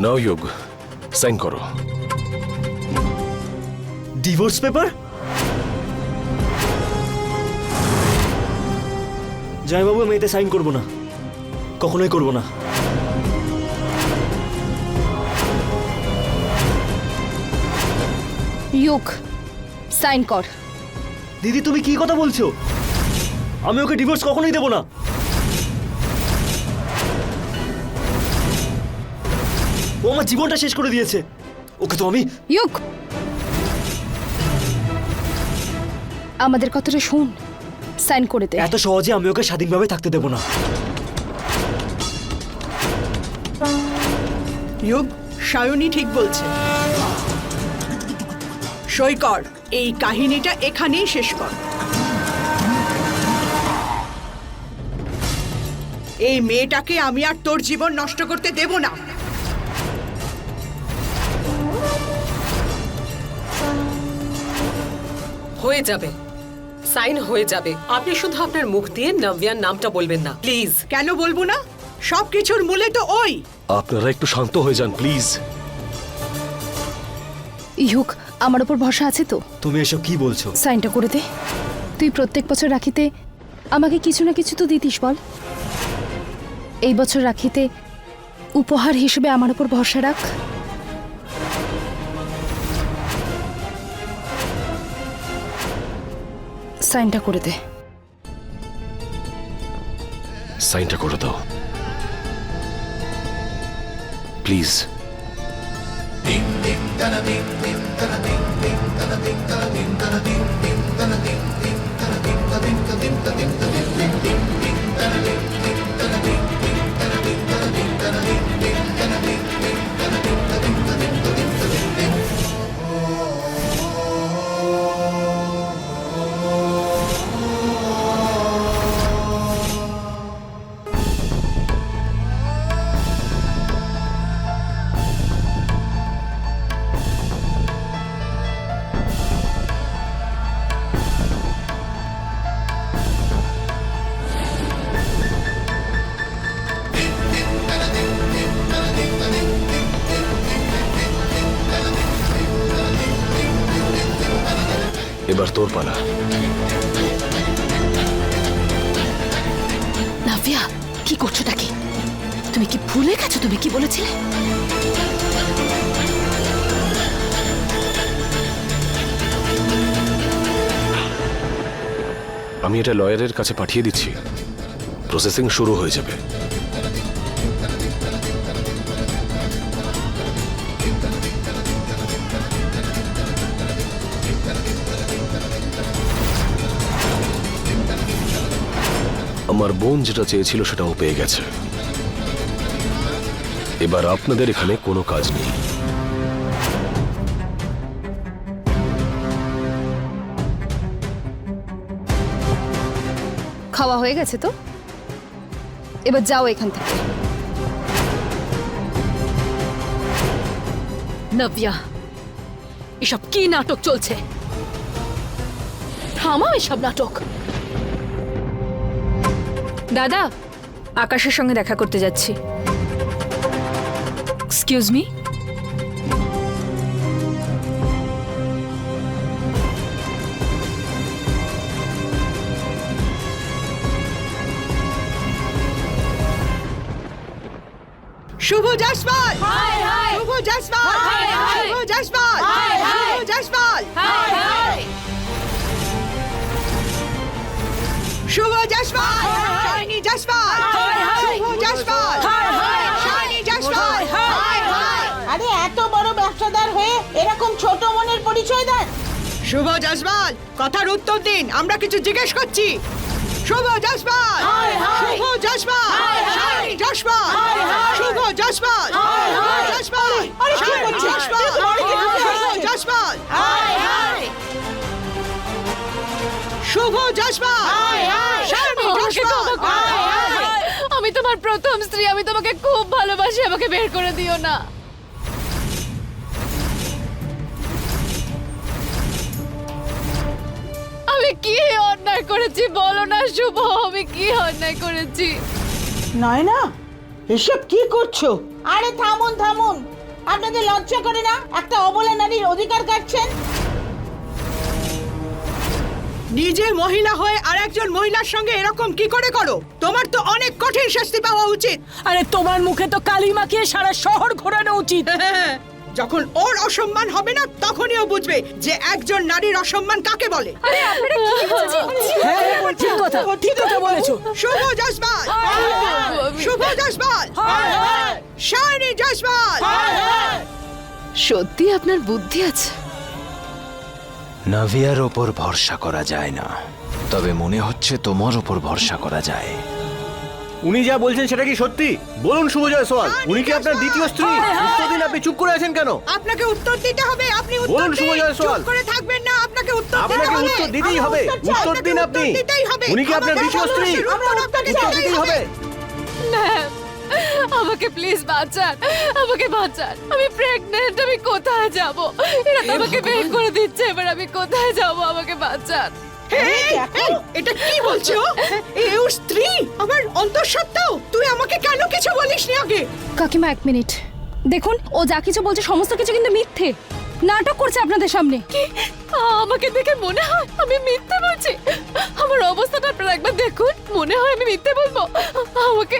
নাও যোগ সাইন করো। Divorce paper? জয়বাবু, আমি এতে সাইন করব না, কখনোই করব না। ইউক সাইন কর। দিদি, তুমি কি কথা বলছো? আমি ওকে ডিভোর্স কখনোই দেব না। ও আমার জীবনটা শেষ করে দিয়েছে, ওকে তো আমি। ইউক, আমাদের কথাটা শোন, সাইন করে দে। এত সহজে আমি ওকে স্বাধীনভাবে থাকতে দেব না। ইয়োগ, সায়নী ঠিক বলছে। সই কর, এই কাহিনীটা এখানেই শেষ কর। এই মেয়েটাকে আমি আর তোর জীবন নষ্ট করতে দেব না। হয়ে যাবে, সাইন হয়ে যাবে। আপনি শুধু আপনার মুখ দিয়ে নব্যার নামটা বলবেন না, প্লিজ। কেন বলবো না? সবকিছুর মূলে তো ওই। আপনারা একটু শান্ত হয়ে যান প্লিজ। ইউক, আমার ওপর ভরসা আছে তো? তুমি এসব কি বলছো? সাইনটা করে দে। তুই প্রত্যেক বছর রাখিতে আমাকে কিছু না কিছু তো দিতিস, বল। এই বছর রাখিতে উপহার হিসেবে আমার ওপর ভরসা রাখ। সাইনটা করে দে। সাইনটা করে দাও প্লিজ। এবার তোর পালা। নাভিয়া, কি করছো নাকি? তুমি কি ভুলে গেছো তুমি কি বলেছিলে? আমি এটা লয়ারের কাছে পাঠিয়ে দিচ্ছি, প্রসেসিং শুরু হয়ে যাবে। আমার বোন যেটা চেয়েছিল সেটাও পেয়ে গেছে। এবার আপনাদের এখানে কোনো কাজ নেই। খাওয়া হয়ে গেছে তো, এবার যাও এখান থেকে। নব্যা, এসব কি নাটক চলছে? থামাও এসব নাটক। দাদা, আকাশের সঙ্গে দেখা করতে যাচ্ছি। Excuse me. শুভ জয়সওয়াল, শুভ জয়সওয়াল, শুভ জয়সওয়াল, শুভ জয়সওয়াল, শুভ জয়সওয়াল, শাইনি জয়সওয়াল, শুভ জয়সওয়াল, শাইনি জয়সওয়াল। আরে এত বড় ব্যবসাদার হয়ে এরকম ছোট মনের পরিচয় দেন? শুভ জয়সওয়াল, কথার উত্তর দিন, আমরা কিছু জিজ্ঞেস করছি। শুভ জয়সওয়াল, শুভ জয়সওয়াল, শাইনি জয়সওয়াল, শুভ জয়সওয়াল, শুভ জয়সওয়াল, শাইনি জয়সওয়াল, শুভ জয়সওয়াল, শুভ জয়সওয়াল, শাইনি জয়সওয়াল। আমি তোমার প্রথম স্ত্রী, আমি তোমাকে খুব ভালোবাসি, আমাকে বের করে দিও না। আমি কি অন্যায় করেছি বলো না শুভ, আমি কি অন্যায় করেছি? নয় না, এসব কি করছো? আরে থামুন থামুন, আপনাদের লজ্জা করে না? একটা অবলা নারীর অধিকার কাটছেন। নিজে মহিলা হয়ে আর একজন মহিলার সঙ্গে এরকম কি করে করো? তোমার তো অনেক কঠিন শাস্তি পাওয়া উচিত। আরে তোমার মুখে তো কালি মাখিয়ে সারা শহর ঘোরানো উচিত। যখন ওর অসম্মান হবে না তখনই ও বুঝবে যে একজন নারীর অসম্মান কাকে বলে। হ্যাঁ, ঠিক কথা বলেছো। শুভ জসপাল, শুভ জসপাল, শাইনি জসপাল। সত্যি আপনার বুদ্ধি আছে। নাভিয়ার ওপর ভরসা করা যায় না, তবে মনে হচ্ছে তোমার ওপর ভরসা করা যায়। উনি যা বলছেন সেটা কি সত্যি? বলুন শুভ জয়সওয়াল, উনি কি আপনার দ্বিতীয় স্ত্রী? উত্তর দিন, আপনি চুপ করে আছেন কেন? আপনাকে উত্তর দিতে হবে। আপনি উত্তর বলুন শুভ দিন। জয়সওয়াল। চুপ করে থাকবেন না, আপনাকে উত্তর দিতে আপনাকে হবে। উত্তর দিতেই হবে। উত্তর দিন আপনি। দিতেই হবে। উনি কি আপনার দ্বিতীয় স্ত্রী? উত্তর দিতেই হবে। আমাকে প্লিজ বাঁচান, আমাকে বাঁচান। আমি প্রেগনেন্ট, আমি কোথায় যাব? এরা তো আমাকে বের করে দিচ্ছে, এবার আমি কোথায় যাব? আমাকে বাঁচান। এটা কি বলছো? এ ওর স্ত্রী, আমার অন্তঃসত্ত্বা। তুই আমাকে কেন কিছু বলিসনি আগে? কাকিমা 1 মিনিট দেখুন, ও যা কিছু বলছে সমস্ত কিছু কিন্তু মিথ্যে। নাটক করছে আপনাদের সামনে। কি আমাকে দেখে মনে হয় আমি মিথ্যে বলছি? আমার অবস্থাটা আপনারা একবার দেখুন, মনে হয় আমি মিথ্যে বলবো? আমাকে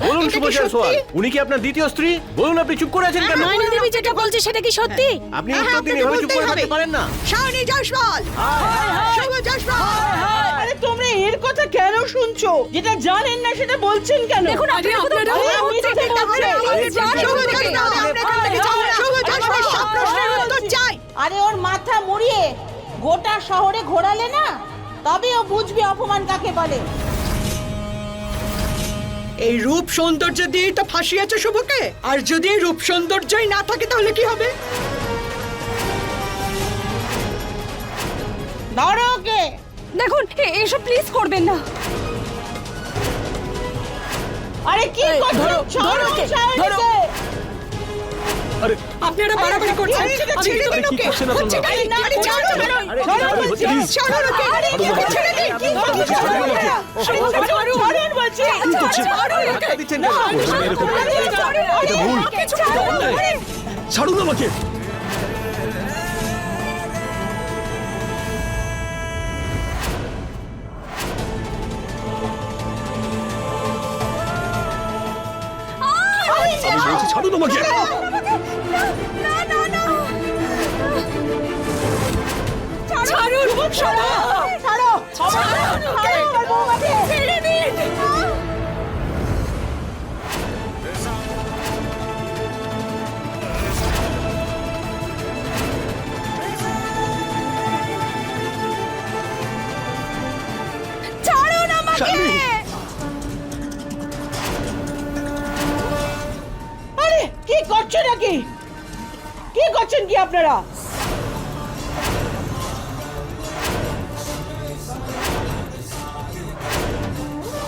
বলুন শুভ জয়সওয়াল, উনি কি আপনার দ্বিতীয় স্ত্রী? বলুন, আপনি চুপ করে আছেন কেন? নয়না দেবী যেটা বলছে সেটা কি সত্যি? আপনি উত্তর দিন, এভাবে চুপ করে থাকতে পারেন না। শাইনি জসপাল, শুভ জসপাল। আরে তোমরা এর কথা কেন শুনছো? যেটা জানেন না সেটা বলছেন কেন? দেখুন আরে আপনারা শুভ জসপাল, আমরা এখান থেকে যাবো না। শুভ জসপাল, সব প্রশ্নের উত্তর চাই। আরে ওর মাথা মুড়িয়ে গোটা শহরে ঘোরালে না, তবে ও বুঝবে অপমান কাকে বলে। এই রূপ সৌন্দর্য দিয়েই তো ফাঁসিয়েছে শুভকে। আর যদি এই রূপ সৌন্দর্যই না থাকে তাহলে কি হবে? ধরো ওকে। দেখুন, এসব প্লিজ করবেন না। আরে কি করছো? ধরো শাইনিকে। আরে আপনারা বাড়াবাড়ি করছেন। আরে ছেড়ে দিন ওকে। করছেন আপনারা? হচ্ছে কি? আরে ছাড়ো না। আরে কি হচ্ছে? Please, ছাড়ো ওকে। আরে কি ছেড়ে দিন। কি করছো? ছাড়ুন বলছি। কি করছেন? ধাক্কা দিচ্ছেন কেন? বলছেন এরকম। এটা ভুল। ছাড়ুন আমাকে। আমি বলছি ছাড়ুন আমাকে। ছাড়ুন। ছাড়ো। ছাড়ো। আমার বৌমাকে। ছেড়ে দিন। ছাড়ুন আমাকে। আরে কি করছো নাকি? কি করছেন কি আপনারা?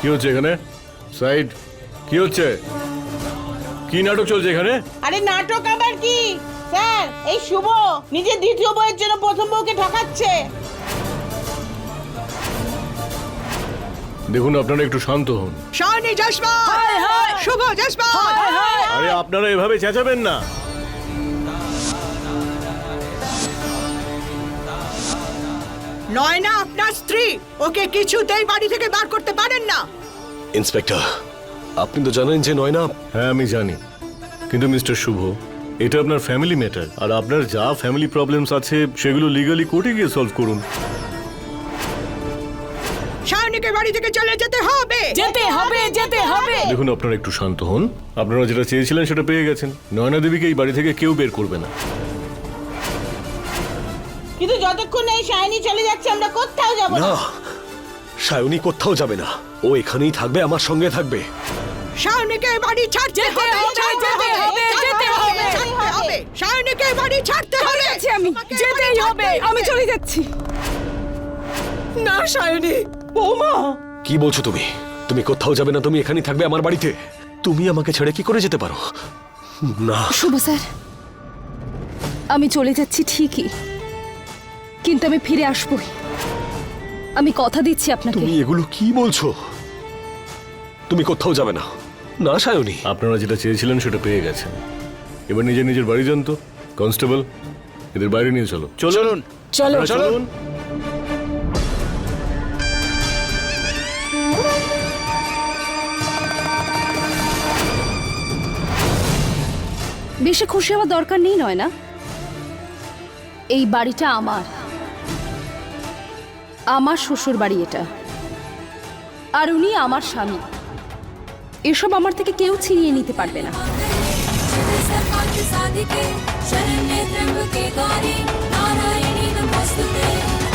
কি হচ্ছে এখানে? সাইড। কি হচ্ছে? কি নাটক চলছে এখানে? আরে নাটক আবার কি স্যার? এই শুভ নিজের দ্বিতীয় বউয়ের জন্য প্রথম বউকে ঠকাচ্ছে। দেখুন, আপনারা একটু শান্ত হন। শাইনি জসপাল, শুভ জসপাল। আরে আপনারা এভাবে চেঁচাবেন না। নয়না আপনার স্ত্রী, ওকে কিছুতেই বাড়ি থেকে বার করতে পারেন না। ইন্সপেক্টর, আপনি তো জানেন যে নয়না। হ্যাঁ, আমি জানি, কিন্তু মিস্টার শুভ, এটা আপনার ফ্যামিলি ম্যাটার। আর আপনার যা ফ্যামিলি প্রবলেমস আছে সেগুলো লিগালি কোর্টে গিয়ে সলভ করুন। শাইনিকে বাড়ি থেকে চলে যেতে হবে। যেতে হবে, যেতে হবে। দেখুন, আপনারা একটু শান্ত হন। আপনারা যেটা চেয়েছিলেন সেটা পেয়ে গেছেন। নয়না দেবীকে এই বাড়ি থেকে কেউ বের করবে না। কিন্তু যতক্ষণ এই শাইনি চলে যাচ্ছে আমরা কোথাও যাব না। না, সায়নী কোথাও যাবে না। ও এখানেই থাকবে, আমার সঙ্গে থাকবে। শাইনিকে বাড়ি ছাড়তে হবে। যেতে হবে। শাইনিকে বাড়ি ছাড়তে হবে। যাচ্ছি আমি, যেতেই হবে। আমি চলে যাচ্ছি। না সায়নী, বৌমা। কি বলছো তুমি? তুমি কোথাও যাবে না, তুমি এখানেই থাকবে আমার বাড়িতে। তুমি আমাকে ছেড়ে কি করে যেতে পারো? না। শুভ স্যার, আমি চলে যাচ্ছি ঠিকই, কিন্তু আমি ফিরে আসবই। আমি কথা দিচ্ছি আপনাকে। তুমি এগুলো কি বলছো? তুমি কোথাও যাবে না। না সায়নী, আপনারা যেটা চেয়েছিলেন সেটা পেয়ে গেছেন। এবার নিজের নিজের বাড়ি যান তো। কনস্টেবল, এদের বাইরে নিয়ে চলো। চলুন চলো চলুন। বেশি খুশি হওয়ার দরকার নেই, নয় না? এই বাড়িটা আমার, আমার শ্বশুর বাড়ি এটা, আর উনি আমার স্বামী। এসব আমার থেকে কেউ ছিনিয়ে নিতে পারবে না। शरण्ये त्र्यंबके गौरी नारायणी नमोस्तुते